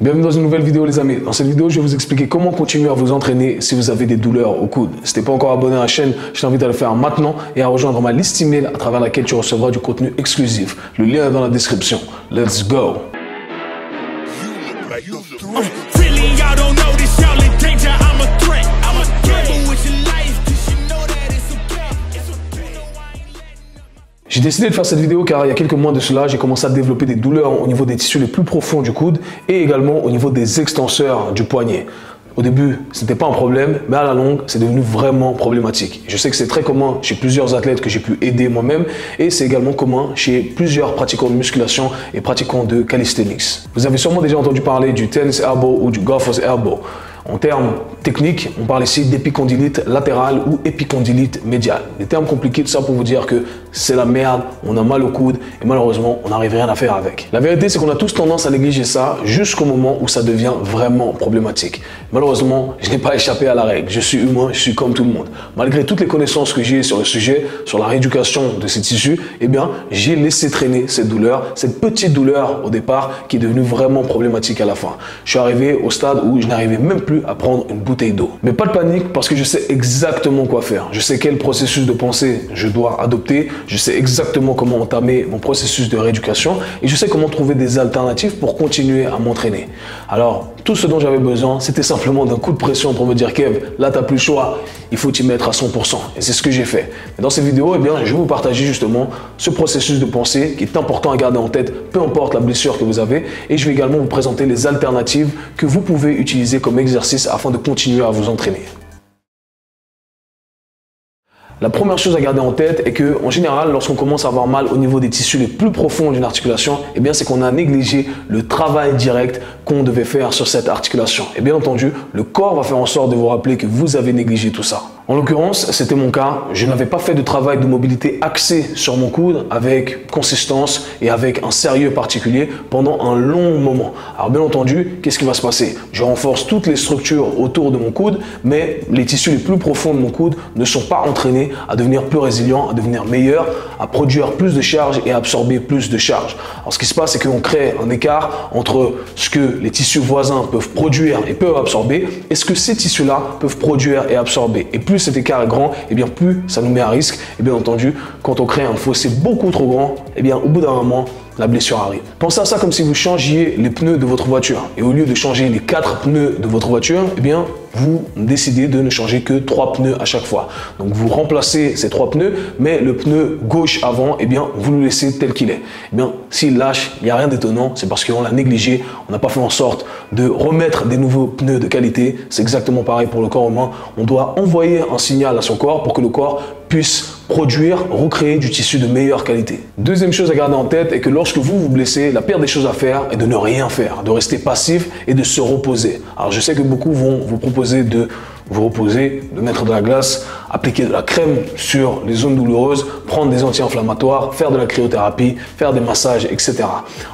Bienvenue dans une nouvelle vidéo les amis. Dans cette vidéo, je vais vous expliquer comment continuer à vous entraîner si vous avez des douleurs au coude. Si tu n'es pas encore abonné à la chaîne, je t'invite à le faire maintenant et à rejoindre ma liste email à travers laquelle tu recevras du contenu exclusif. Le lien est dans la description. Let's go! J'ai décidé de faire cette vidéo car il y a quelques mois de cela, j'ai commencé à développer des douleurs au niveau des tissus les plus profonds du coude et également au niveau des extenseurs du poignet. Au début, ce n'était pas un problème, mais à la longue, c'est devenu vraiment problématique. Je sais que c'est très commun chez plusieurs athlètes que j'ai pu aider moi-même et c'est également commun chez plusieurs pratiquants de musculation et pratiquants de calisthenics. Vous avez sûrement déjà entendu parler du tennis elbow ou du golfer's elbow. En termes techniques, on parle ici d'épicondylite latérale ou épicondylite médiale. Des termes compliqués, tout ça pour vous dire que c'est la merde, on a mal au coude et malheureusement, on n'arrive rien à faire avec. La vérité, c'est qu'on a tous tendance à négliger ça jusqu'au moment où ça devient vraiment problématique. Malheureusement, je n'ai pas échappé à la règle. Je suis humain, je suis comme tout le monde. Malgré toutes les connaissances que j'ai sur le sujet, sur la rééducation de ces tissus, eh bien, j'ai laissé traîner cette douleur, cette petite douleur au départ qui est devenue vraiment problématique à la fin. Je suis arrivé au stade où je n'arrivais même plus à prendre une bouteille d'eau. Mais pas de panique parce que je sais exactement quoi faire. Je sais quel processus de pensée je dois adopter. Je sais exactement comment entamer mon processus de rééducation et je sais comment trouver des alternatives pour continuer à m'entraîner. Alors, tout ce dont j'avais besoin, c'était simplement d'un coup de pression pour me dire « Kev, là, tu n'as plus le choix. Il faut t'y mettre à 100%. » Et c'est ce que j'ai fait. Et dans cette vidéo, eh bien, je vais vous partager justement ce processus de pensée qui est important à garder en tête, peu importe la blessure que vous avez. Et je vais également vous présenter les alternatives que vous pouvez utiliser comme exercice afin de continuer à vous entraîner. La première chose à garder en tête est que, en général, lorsqu'on commence à avoir mal au niveau des tissus les plus profonds d'une articulation, eh bien, c'est qu'on a négligé le travail direct qu'on devait faire sur cette articulation. Et bien entendu, le corps va faire en sorte de vous rappeler que vous avez négligé tout ça. En l'occurrence, c'était mon cas. Je n'avais pas fait de travail de mobilité axé sur mon coude avec consistance et avec un sérieux particulier pendant un long moment. Alors bien entendu, qu'est-ce qui va se passer? Je renforce toutes les structures autour de mon coude, mais les tissus les plus profonds de mon coude ne sont pas entraînés à devenir plus résilients, à devenir meilleurs, à produire plus de charge et à absorber plus de charge. Alors ce qui se passe, c'est qu'on crée un écart entre ce que les tissus voisins peuvent produire et peuvent absorber et ce que ces tissus-là peuvent produire et absorber. Et plus cet écart est grand, et bien plus ça nous met à risque. Et bien entendu, quand on crée un fossé beaucoup trop grand, et bien au bout d'un moment, la blessure arrive. Pensez à ça comme si vous changiez les pneus de votre voiture. Et au lieu de changer les 4 pneus de votre voiture, eh bien, vous décidez de ne changer que 3 pneus à chaque fois. Donc, vous remplacez ces 3 pneus, mais le pneu gauche avant, eh bien, vous le laissez tel qu'il est. Eh bien, s'il lâche, il n'y a rien d'étonnant. C'est parce qu'on l'a négligé. On n'a pas fait en sorte de remettre des nouveaux pneus de qualité. C'est exactement pareil pour le corps humain. On doit envoyer un signal à son corps pour que le corps puisse produire, recréer du tissu de meilleure qualité. Deuxième chose à garder en tête est que lorsque vous vous blessez, la pire des choses à faire est de ne rien faire, de rester passif et de se reposer. Alors je sais que beaucoup vont vous proposer de vous reposer, de mettre de la glace, appliquer de la crème sur les zones douloureuses, prendre des anti-inflammatoires, faire de la cryothérapie, faire des massages, etc.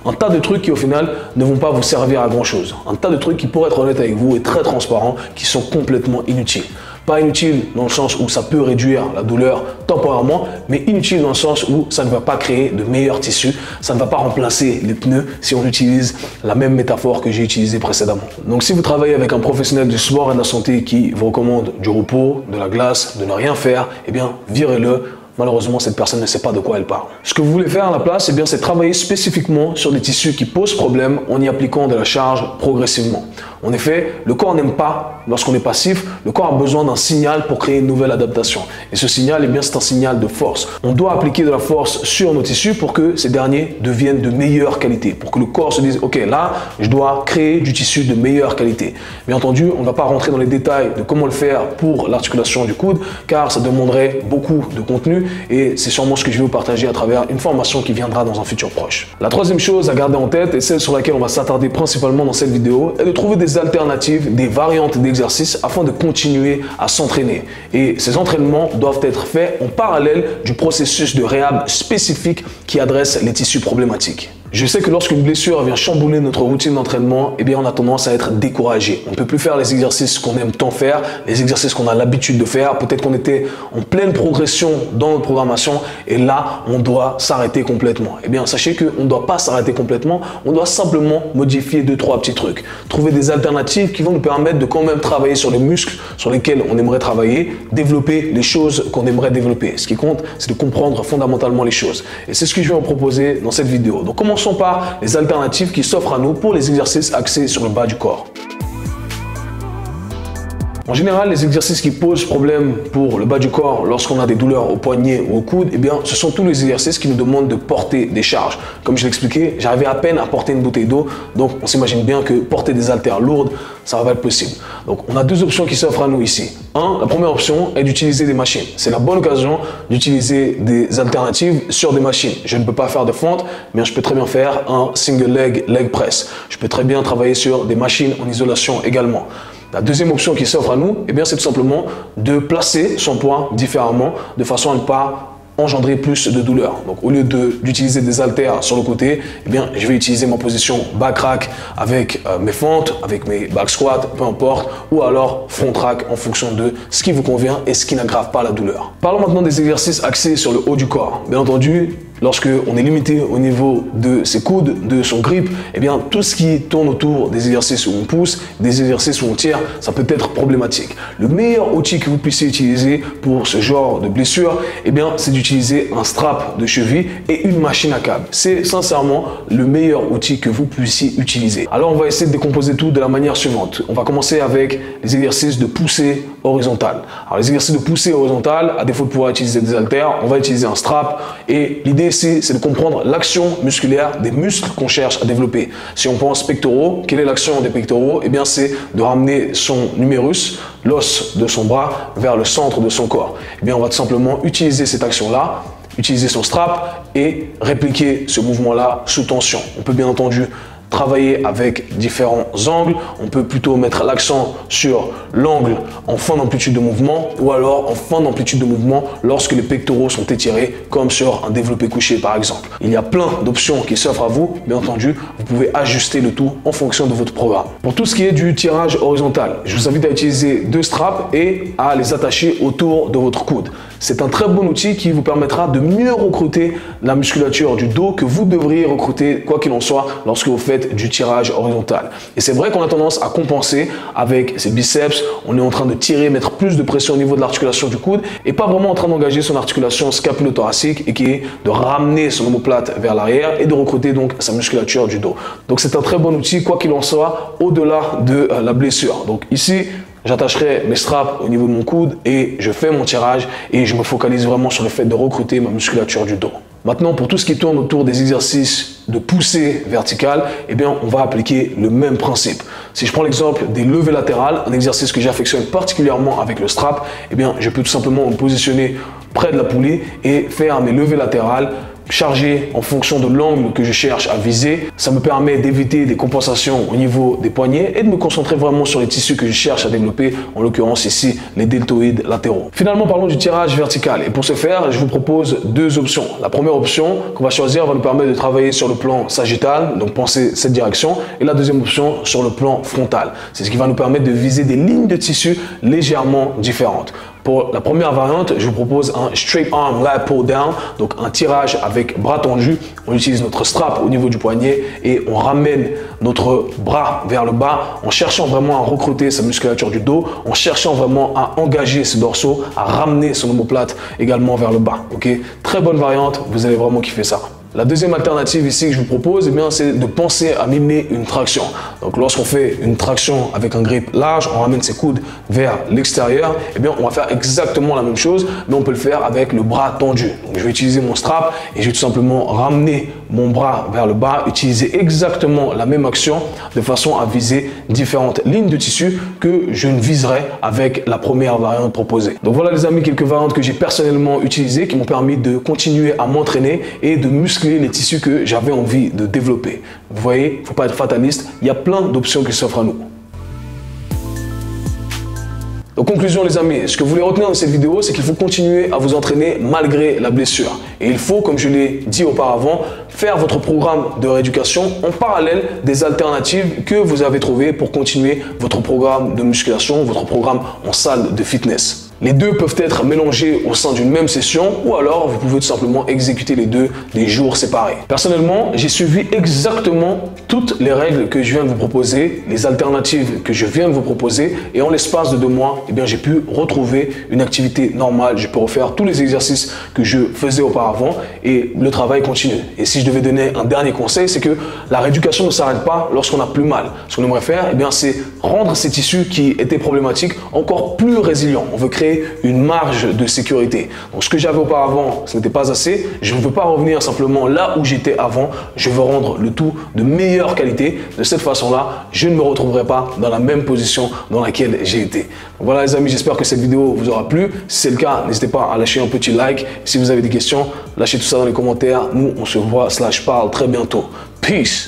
Un tas de trucs qui au final ne vont pas vous servir à grand chose. Un tas de trucs qui, pour être honnête avec vous, et très transparents, qui sont complètement inutiles. Pas inutile dans le sens où ça peut réduire la douleur temporairement, mais inutile dans le sens où ça ne va pas créer de meilleurs tissus, ça ne va pas remplacer les pneus si on utilise la même métaphore que j'ai utilisée précédemment. Donc si vous travaillez avec un professionnel du sport et de la santé qui vous recommande du repos, de la glace, de ne rien faire, eh bien virez-le. Malheureusement, cette personne ne sait pas de quoi elle parle. Ce que vous voulez faire à la place, eh bien, c'est travailler spécifiquement sur des tissus qui posent problème en y appliquant de la charge progressivement. En effet, le corps n'aime pas, lorsqu'on est passif, le corps a besoin d'un signal pour créer une nouvelle adaptation. Et ce signal, eh bien, c'est un signal de force. On doit appliquer de la force sur nos tissus pour que ces derniers deviennent de meilleure qualité. Pour que le corps se dise, ok, là, je dois créer du tissu de meilleure qualité. Bien entendu, on ne va pas rentrer dans les détails de comment le faire pour l'articulation du coude, car ça demanderait beaucoup de contenu. Et c'est sûrement ce que je vais vous partager à travers une formation qui viendra dans un futur proche. La troisième chose à garder en tête, et celle sur laquelle on va s'attarder principalement dans cette vidéo, est de trouver des alternatives, des variantes d'exercices afin de continuer à s'entraîner. Et ces entraînements doivent être faits en parallèle du processus de réhab spécifique qui adresse les tissus problématiques. Je sais que lorsqu'une blessure vient chambouler notre routine d'entraînement, eh bien on a tendance à être découragé. On ne peut plus faire les exercices qu'on aime tant faire, les exercices qu'on a l'habitude de faire. Peut-être qu'on était en pleine progression dans notre programmation et là, on doit s'arrêter complètement. Eh bien, sachez qu'on ne doit pas s'arrêter complètement, on doit simplement modifier 2-3 petits trucs. Trouver des alternatives qui vont nous permettre de quand même travailler sur les muscles sur lesquels on aimerait travailler, développer les choses qu'on aimerait développer. Ce qui compte, c'est de comprendre fondamentalement les choses. Et c'est ce que je vais vous proposer dans cette vidéo. Donc, commençons par les alternatives qui s'offrent à nous pour les exercices axés sur le bas du corps. En général, les exercices qui posent problème pour le bas du corps lorsqu'on a des douleurs au poignet ou au coude, eh bien, ce sont tous les exercices qui nous demandent de porter des charges. Comme je l'expliquais, j'arrivais à peine à porter une bouteille d'eau, donc on s'imagine bien que porter des haltères lourdes, ça va pas être possible. Donc, on a deux options qui s'offrent à nous ici. La première option est d'utiliser des machines. C'est la bonne occasion d'utiliser des alternatives sur des machines. Je ne peux pas faire de fente, mais je peux très bien faire un single leg press. Je peux très bien travailler sur des machines en isolation également. La deuxième option qui s'offre à nous, eh bien, c'est tout simplement de placer son poids différemment de façon à ne pas engendrer plus de douleur. Donc, au lieu d'utiliser des haltères sur le côté, eh bien, je vais utiliser ma position back rack avec mes fentes, avec mes back squats, peu importe, ou alors front rack en fonction de ce qui vous convient et ce qui n'aggrave pas la douleur. Parlons maintenant des exercices axés sur le haut du corps. Bien entendu, lorsque on est limité au niveau de ses coudes, de son grip, eh bien, tout ce qui tourne autour des exercices où on pousse, des exercices où on tire, ça peut être problématique. Le meilleur outil que vous puissiez utiliser pour ce genre de blessure, eh bien, c'est d'utiliser un strap de cheville et une machine à câble. C'est sincèrement le meilleur outil que vous puissiez utiliser. Alors, on va essayer de décomposer tout de la manière suivante. On va commencer avec les exercices de poussée horizontale. Alors, les exercices de poussée horizontale, à défaut de pouvoir utiliser des haltères, on va utiliser un strap et l'idée ici, c'est de comprendre l'action musculaire des muscles qu'on cherche à développer. Si on pense pectoraux, quelle est l'action des pectoraux? Eh bien, c'est de ramener son numérus, l'os de son bras, vers le centre de son corps. Eh bien, on va tout simplement utiliser cette action-là, utiliser son strap et répliquer ce mouvement-là sous tension. On peut bien entendu travailler avec différents angles. On peut plutôt mettre l'accent sur l'angle en fin d'amplitude de mouvement ou alors en fin d'amplitude de mouvement lorsque les pectoraux sont étirés, comme sur un développé couché par exemple. Il y a plein d'options qui s'offrent à vous. Bien entendu, vous pouvez ajuster le tout en fonction de votre programme. Pour tout ce qui est du tirage horizontal, je vous invite à utiliser deux straps et à les attacher autour de votre coude. C'est un très bon outil qui vous permettra de mieux recruter la musculature du dos que vous devriez recruter quoi qu'il en soit lorsque vous faites du tirage horizontal. Et c'est vrai qu'on a tendance à compenser avec ses biceps. On est en train de tirer, mettre plus de pression au niveau de l'articulation du coude et pas vraiment en train d'engager son articulation scapulo-thoracique et qui est de ramener son omoplate vers l'arrière et de recruter donc sa musculature du dos. Donc c'est un très bon outil quoi qu'il en soit au-delà de la blessure. Donc ici, j'attacherai mes straps au niveau de mon coude et je fais mon tirage et je me focalise vraiment sur le fait de recruter ma musculature du dos. Maintenant, pour tout ce qui tourne autour des exercices de poussée verticale, eh bien, on va appliquer le même principe. Si je prends l'exemple des levées latérales, un exercice que j'affectionne particulièrement avec le strap, eh bien, je peux tout simplement me positionner près de la poulie et faire mes levées latérales chargé en fonction de l'angle que je cherche à viser. Ça me permet d'éviter des compensations au niveau des poignets et de me concentrer vraiment sur les tissus que je cherche à développer, en l'occurrence ici les deltoïdes latéraux. Finalement, parlons du tirage vertical et pour ce faire, je vous propose deux options. La première option qu'on va choisir va nous permettre de travailler sur le plan sagittal, donc penser cette direction, et la deuxième option sur le plan frontal. C'est ce qui va nous permettre de viser des lignes de tissu légèrement différentes. Pour la première variante, je vous propose un straight arm lat pull down, donc un tirage avec bras tendu. On utilise notre strap au niveau du poignet et on ramène notre bras vers le bas en cherchant vraiment à recruter sa musculature du dos, en cherchant vraiment à engager ses dorsaux, à ramener son omoplate également vers le bas. Okay? Très bonne variante, vous allez vraiment kiffer ça. La deuxième alternative ici que je vous propose, eh bien, c'est de penser à mimer une traction. Donc, lorsqu'on fait une traction avec un grip large, on ramène ses coudes vers l'extérieur, eh bien, on va faire exactement la même chose, mais on peut le faire avec le bras tendu. Donc, je vais utiliser mon strap et je vais tout simplement ramener mon bras vers le bas, utiliser exactement la même action de façon à viser différentes lignes de tissu que je ne viserai avec la première variante proposée. Donc, voilà les amis, quelques variantes que j'ai personnellement utilisées qui m'ont permis de continuer à m'entraîner et de muscler les tissus que j'avais envie de développer. Vous voyez, il ne faut pas être fataliste, il y a plein d'options qui s'offrent à nous. Donc conclusion les amis, ce que vous voulez retenir dans cette vidéo, c'est qu'il faut continuer à vous entraîner malgré la blessure. Et il faut, comme je l'ai dit auparavant, faire votre programme de rééducation en parallèle des alternatives que vous avez trouvées pour continuer votre programme de musculation, votre programme en salle de fitness. Les deux peuvent être mélangés au sein d'une même session ou alors vous pouvez tout simplement exécuter les deux des jours séparés. Personnellement, j'ai suivi exactement toutes les règles que je viens de vous proposer, les alternatives que je viens de vous proposer et en l'espace de 2 mois, eh bien, j'ai pu retrouver une activité normale. Je peux refaire tous les exercices que je faisais auparavant et le travail continue. Et si je devais donner un dernier conseil, c'est que la rééducation ne s'arrête pas lorsqu'on a plus mal. Ce qu'on aimerait faire, eh bien, c'est rendre ces tissus qui étaient problématiques encore plus résilients. On veut créer une marge de sécurité. Donc ce que j'avais auparavant, ce n'était pas assez. Je ne veux pas revenir simplement là où j'étais avant. Je veux rendre le tout de meilleure qualité. De cette façon-là, je ne me retrouverai pas dans la même position dans laquelle j'ai été. Donc voilà les amis, j'espère que cette vidéo vous aura plu. Si c'est le cas, n'hésitez pas à lâcher un petit like. Si vous avez des questions, lâchez tout ça dans les commentaires. Nous, on se voit /parle très bientôt. Peace!